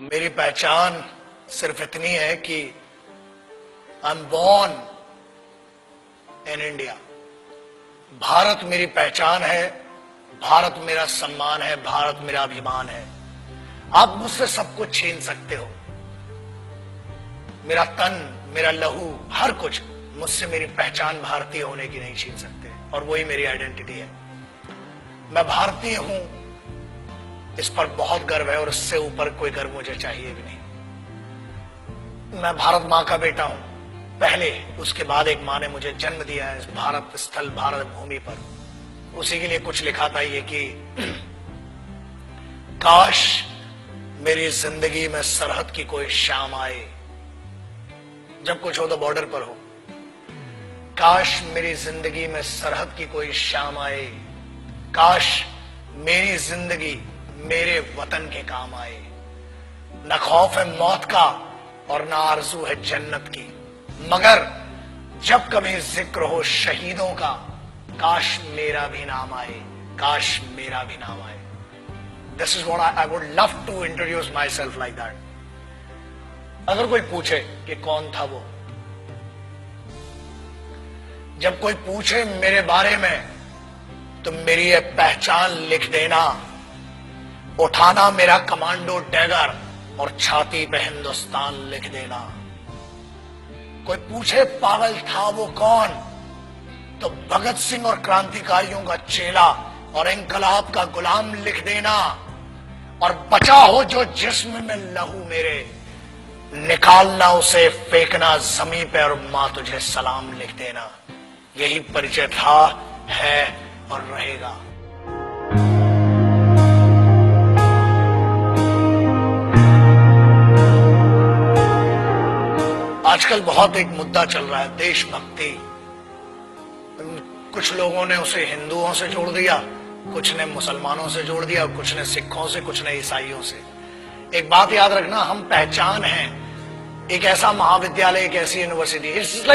मेरी पहचान सिर्फ इतनी है कि I am born in India. Bharat मेरी पहचान है, भारत मेरा सम्मान है, भारत मेरा अभिमान है। आप मुझसे सब कुछ छीन सकते हो, मेरा तन, मेरा लहू, हर कुछ, मुझसे मेरी पहचान भारतीय होने की नहीं छीन सकते, और वही मेरी आइडेंटिटी है। मैं भारतीय हूं, इस पर बहुत गर्व है, और इससे ऊपर कोई गर्व मुझे चाहिए भी नहीं। मैं भारत मां का बेटा हूं पहले, उसके बाद एक मां ने मुझे जन्म दिया है इस भारत स्थल, भारत भूमि पर। उसी के लिए कुछ लिखा था ये कि काश मेरी जिंदगी में सरहद की कोई शाम आए, जब कुछ हो तो बॉर्डर पर हो। काश मेरी जिंदगी में सरहद की कोई शाम आए, काश मेरी जिंदगी मेरे वतन के काम आए। न खौफ है मौत का और न आरज़ू है जन्नत की, मगर जब कभी जिक्र हो शहीदों का, काश मेरा भी नाम आए, काश मेरा भी नाम आए। This is what I would love to introduce myself like that. अगर कोई पूछे कि कौन था वो, जब कोई पूछे मेरे बारे में, तो मेरी ये पहचान लिख देना, उठाना मेरा कमांडो डैगर और छाती पे हिंदुस्तान लिख देना। कोई पूछे पागल था वो कौन, तो भगत सिंह और क्रांतिकारियों का चेला और इंकलाब का गुलाम लिख देना। और बचा हो जो जिस्म में लहू मेरे, निकालना उसे, फेंकना जमीन पे, और मां तुझे सलाम लिख देना। यही परिचय था, है और रहेगा। आजकल बहुत एक मुद्दा चल रहा है, देशभक्ति। कुछ लोगों ने उसे हिंदुओं से जोड़ दिया, कुछ ने मुसलमानों से जोड़ दिया, कुछ ने सिखों से, कुछ ने ईसाइयों से। एक बात याद रखना, हम पहचान हैं एक ऐसा महाविद्यालय, एक ऐसी university. It's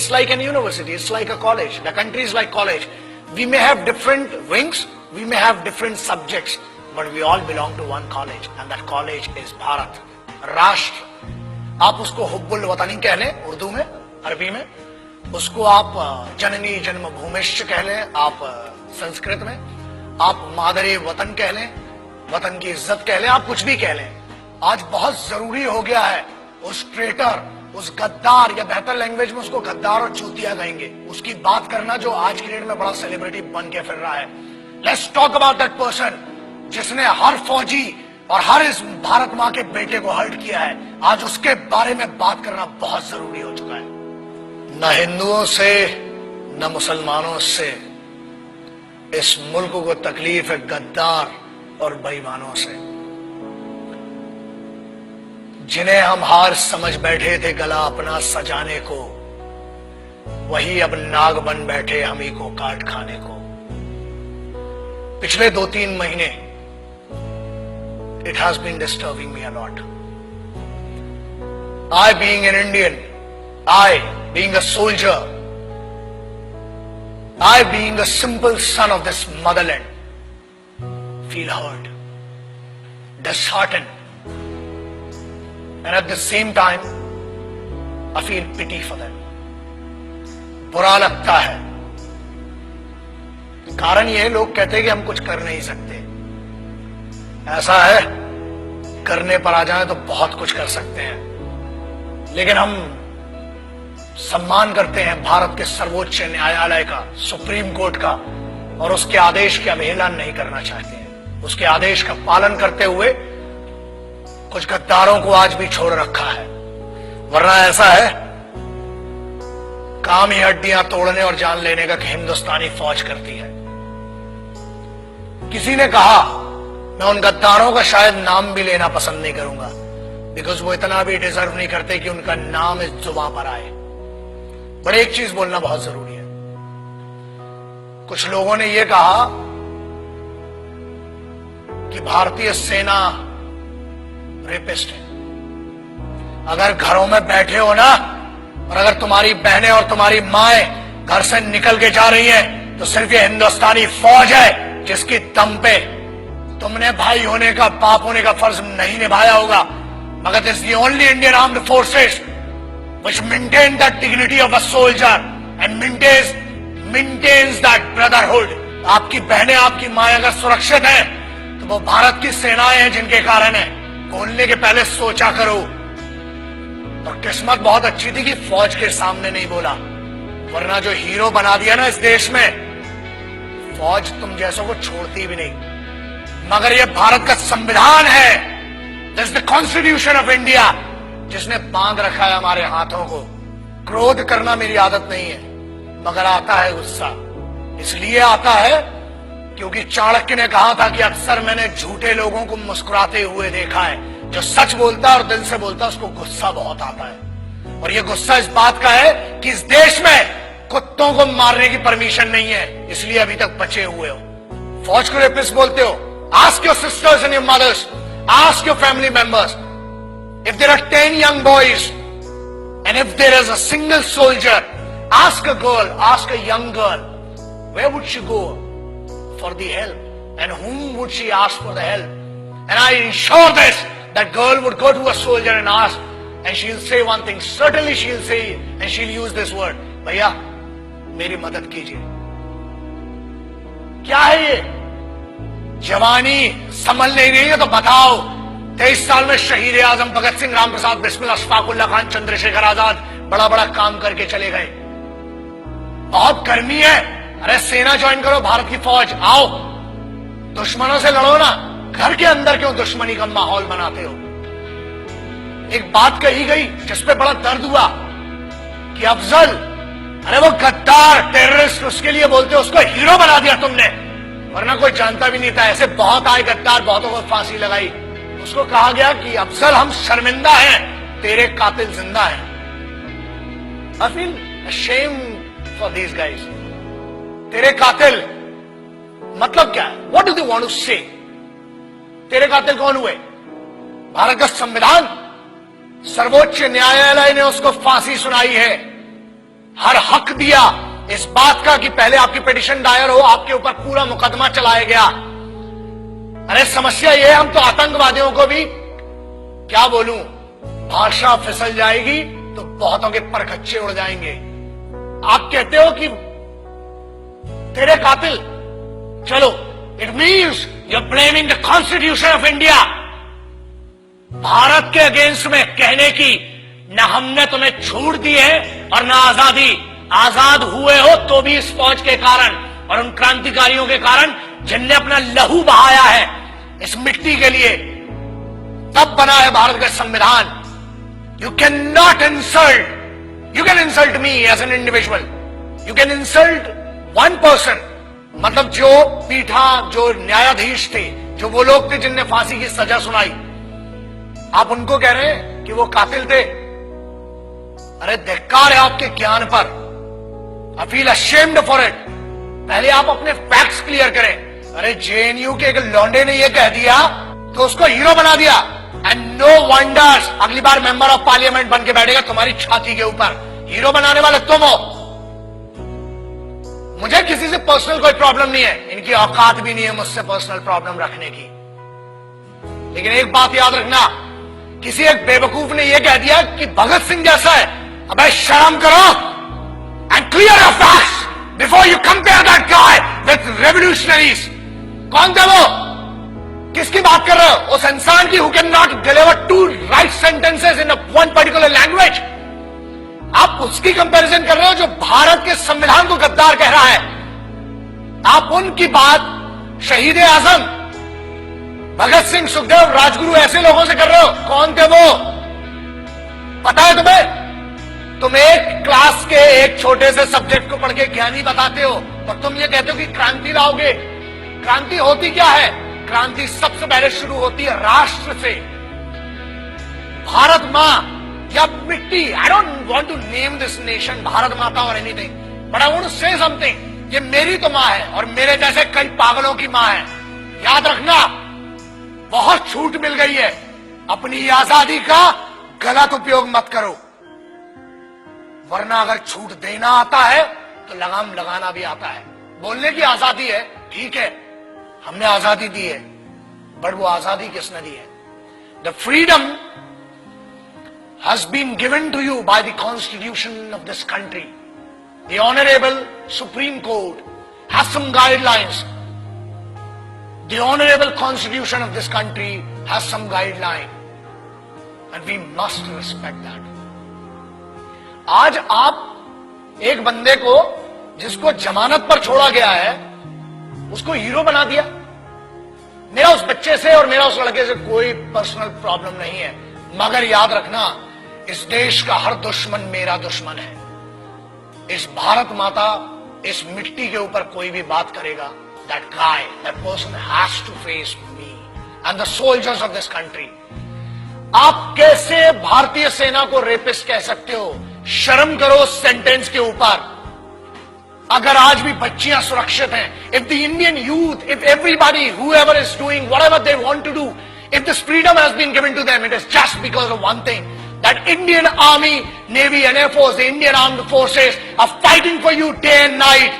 like an university, it's like a college, the country is like college. We may have different wings, we may have different subjects, but we all belong to one college, and that college is Bharat, राष्ट्र। आप उसको हुब्बुल वतनी कह लें उर्दू में, अरबी में, उसको आप जननी जन्मभूमिश्च कह लें आप संस्कृत में, आप मादरे वतन कह लें, वतन की इज्जत कह लें, आप कुछ भी कह लें। आज बहुत जरूरी हो गया है उस ट्रेटर, उस गद्दार, या बेहतर लैंग्वेज में उसको गद्दार और चूतिया कहेंगे, उसकी बात करना जो आज की डेट में बड़ा सेलिब्रिटी बन के फिर रहा है। Let's talk about that person जिसने हर फौजी और हर इस भारत मां के बेटे को हर्ट किया है। आज उसके बारे में बात करना बहुत जरूरी हो चुका है। न हिंदुओं से न मुसलमानों से इस मुल्क को तकलीफ है गद्दार और बेईमानों से, जिन्हें हम हार समझ बैठे थे गला अपना सजाने को, वही अब नाग बन बैठे हम ही को काट खाने को। पिछले 2-3 महीने it has been disturbing me a lot. I being an Indian, I being a soldier, I being a simple son of this motherland, feel hurt, disheartened, and at the same time I feel pity for them. बुरा लगता है। कारण ये, लोग कहते हैं कि हम कुछ कर नहीं सकते। ऐसा है, करने पर आ जाए तो बहुत कुछ कर सकते हैं, लेकिन हम सम्मान करते हैं भारत के सर्वोच्च न्यायालय का, सुप्रीम कोर्ट का, और उसके आदेश की अवहेलना नहीं करना चाहते हैं। उसके आदेश का पालन करते हुए कुछ गद्दारों को आज भी छोड़ रखा है, वरना ऐसा है काम ही हड्डियां तोड़ने और जान लेने का हिंदुस्तानी फौज करती है। किसी ने कहा, मैं उन गद्दारों का शायद नाम भी लेना पसंद नहीं करूंगा, बिकॉज वो इतना भी डिजर्व नहीं करते कि उनका नाम इस जुबान पर आए। पर एक चीज बोलना बहुत जरूरी है। कुछ लोगों ने यह कहा कि भारतीय सेना रेपिस्ट है। अगर घरों में बैठे हो ना, और अगर तुम्हारी बहनें और तुम्हारी माएं घर से निकल के जा रही हैं, तो सिर्फ ये हिंदुस्तानी फौज है जिसकी दम पे तुमने भाई होने का, बाप होने का फर्ज नहीं निभाया होगा, मगर this is the only Indian armed forces which maintain that dignity of a soldier and maintains that brotherhood. आपकी बहनें, आपकी माएं अगर सुरक्षित हैं तो वो भारत की सेनाएं हैं जिनके कारण है। बोलने के पहले सोचा करो। और किस्मत बहुत अच्छी थी कि फौज के सामने नहीं बोला, वरना जो हीरो बना दिया ना इस देश में, फौज तुम जैसों को छोड़ती भी नहीं। मगर ये भारत का संविधान है, this is the constitution of India, जिसने बांध रखा है हमारे हाथों को। क्रोध करना मेरी आदत नहीं है, मगर आता है गुस्सा। इसलिए आता है क्योंकि चाणक्य ने कहा था कि अक्सर मैंने झूठे लोगों को मुस्कुराते हुए देखा है। जो सच बोलता है और दिल से बोलता है उसको गुस्सा बहुत आता है। और ये गुस्सा इस बात का है कि इस देश में कुत्तों को मारने की परमिशन नहीं है, इसलिए अभी तक बचे हुए हो। फौज को रेपिस्ट बोलते हो। Ask your sisters and your mothers, ask your family members, if there are 10 young boys and if there is a single soldier, ask a girl, ask a young girl, where would she go for the help and whom would she ask for the help? And I ensure this, that girl would go to a soldier and ask, and she'll say one thing, certainly she'll say, and she'll use this word, भैया मेरी मदद कीजिए। क्या है ये? जवानी संभल नहीं रही है तो बताओ। 23 साल में शहीद आजम भगत सिंह, राम प्रसाद बिस्मिल, अशफाकुल्ला खान, चंद्रशेखर आजाद बड़ा बड़ा काम करके चले गए। बहुत गर्मी है, अरे सेना ज्वाइन करो, भारत की फौज, आओ दुश्मनों से लड़ो ना। घर के अंदर क्यों दुश्मनी का माहौल बनाते हो? एक बात कही गई जिसपे बड़ा दर्द हुआ कि अफजल, अरे वो गद्दार टेररिस्ट, उसके लिए बोलते हो, उसको हीरो बना दिया तुमने, वरना कोई जानता भी नहीं था। ऐसे बहुत आए गद्दार, बहुतों को फांसी लगाई। उसको कहा गया कि अफजल हम शर्मिंदा हैं, तेरे कातिल जिंदा हैं। I feel ashamed for these guys. तेरे कातिल मतलब क्या है? What do they want to say? तेरे कातिल कौन हुए? भारत का संविधान, सर्वोच्च न्यायालय ने उसको फांसी सुनाई है। हर हक दिया इस बात का कि पहले आपकी पिटीशन दायर हो, आपके ऊपर पूरा मुकदमा चलाया गया। अरे समस्या ये है, हम तो आतंकवादियों को भी क्या बोलूं, भाषा फिसल जाएगी तो बहुतों के परखच्चे उड़ जाएंगे। आप कहते हो कि तेरे कातिल, चलो, it means you are blaming the constitution of India. Bharat के अगेंस्ट में कहने की न हमने तुम्हें छूट दी है और न आजादी। आजाद हुए हो तो भी इस फौज के कारण और उन क्रांतिकारियों के कारण जिनने अपना लहू बहाया है इस मिट्टी के लिए। तब बना है भारत का संविधान। You can not insult, you can insult me as an individual, you can insult one person, मतलब जो पीठा, जो न्यायाधीश थे, जो वो लोग थे जिनने फांसी की सजा सुनाई, आप उनको कह रहे हैं कि वो कातिल थे। अरे धिक्कार है आपके ज्ञान पर। I feel ashamed for it. पहले आप अपने फैक्ट्स क्लियर करें। अरे जेएनयू के एक लौंडे ने ये कह दिया तो उसको हीरो बना दिया। एंड नो वंडर्स, अगली बार मेंबर ऑफ पार्लियामेंट बन के बैठेगा तुम्हारी छाती के ऊपर। हीरो बनाने वाले तुम हो। मुझे किसी से पर्सनल कोई प्रॉब्लम नहीं है, इनकी औकात भी नहीं है मुझसे पर्सनल प्रॉब्लम रखने की। लेकिन एक बात याद रखना, किसी एक बेवकूफ ने यह कह दिया कि भगत सिंह जैसा है। अबे शर्म करो and clear your facts before you compare that guy with revolutionaries. कौन थे वो? किसकी बात कर रहे हो? उस इंसान की who can not deliver to write sentences in one particular language. आप उसकी कंपैरिजन कर रहे हो जो भारत के संविधान को गद्दार कह रहा है। आप उनकी बात शहीद आजम, भगत सिंह, सुखदेव, राजगुरु, ऐसे लोगों से कर रहे हो। कौन थे वो? पता है तुम्हें? तुम एक क्लास के एक छोटे से सब्जेक्ट को पढ़ के ज्ञानी बताते हो और तुम ये कहते हो कि क्रांति लाओगे। क्रांति होती क्या है? क्रांति सबसे पहले शुरू होती है राष्ट्र से। भारत मां या मिट्टी, I don't want to name this nation Bharat माता और anything, but I want to say something. ये मेरी तो मां है और मेरे जैसे कई पागलों की मां है। याद रखना, बहुत छूट मिल गई है। अपनी आजादी का गलत उपयोग मत करो, वरना अगर छूट देना आता है तो लगाम लगाना भी आता है। बोलने की आजादी है, ठीक है, हमने आजादी दी है, बट वो आजादी किसने दी है? The freedom has been given to you by the constitution of this country. The honorable Supreme Court has some guidelines. The honorable constitution of this country has some guideline. And we must respect that. आज आप एक बंदे को जिसको जमानत पर छोड़ा गया है उसको हीरो बना दिया। मेरा उस बच्चे से और मेरा उस लड़के से कोई पर्सनल प्रॉब्लम नहीं है, मगर याद रखना इस देश का हर दुश्मन मेरा दुश्मन है। इस भारत माता, इस मिट्टी के ऊपर कोई भी बात करेगा, that guy, that person has to face me and the soldiers of this country. आप कैसे भारतीय सेना को रेपिस्ट कह सकते हो? शर्म करो सेंटेंस के ऊपर। अगर आज भी बच्चियां सुरक्षित हैं, if the Indian youth, if everybody, whoever is doing whatever they want to do, if this freedom has been given to them, it is just because of one thing, that Indian Army, Navy and Air Force, the Indian Armed Forces are fighting for you day and night.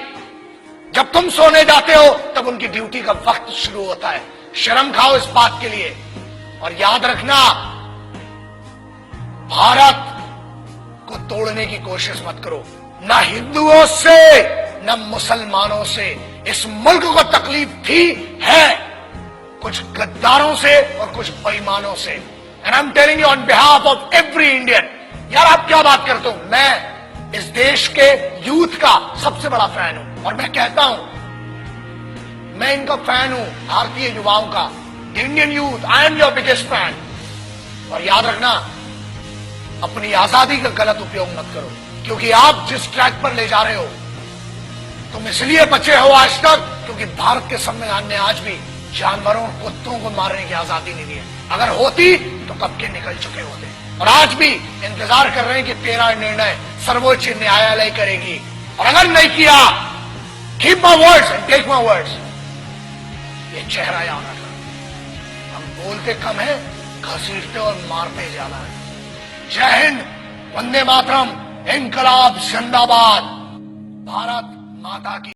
जब तुम सोने जाते हो तब उनकी duty का वक्त शुरू होता है। शर्म खाओ इस बात के लिए। और याद रखना, भारत को तोड़ने की कोशिश मत करो, ना हिंदुओं से न मुसलमानों से। इस मुल्क को तकलीफ थी, है कुछ गद्दारों से और कुछ बेईमानों से। And I'm telling you on behalf of every Indian, यार आप क्या बात करते हो? मैं इस देश के यूथ का सबसे बड़ा फैन हूं और मैं कहता हूं, मैं इनका फैन हूं, भारतीय युवाओं का। Indian youth, I am your biggest fan. और याद रखना, अपनी आजादी का गलत उपयोग मत करो, क्योंकि आप जिस ट्रैक पर ले जा रहे हो, तुम इसलिए बचे हो आज तक क्योंकि भारत के संविधान ने आज भी जानवरों, कुत्तों को मारने की आजादी नहीं दी है। अगर होती तो कब के निकल चुके होते। और आज भी इंतजार कर रहे हैं कि तेरा निर्णय सर्वोच्च न्यायालय करेगी, और अगर नहीं किया, keep my words and take my words. ये चेहरा याद रखना, हम बोलते कम है, घसीटते और मारते ज्यादा है। जय हिंद, वंदे मातरम, इनकलाब जिंदाबाद, भारत माता की।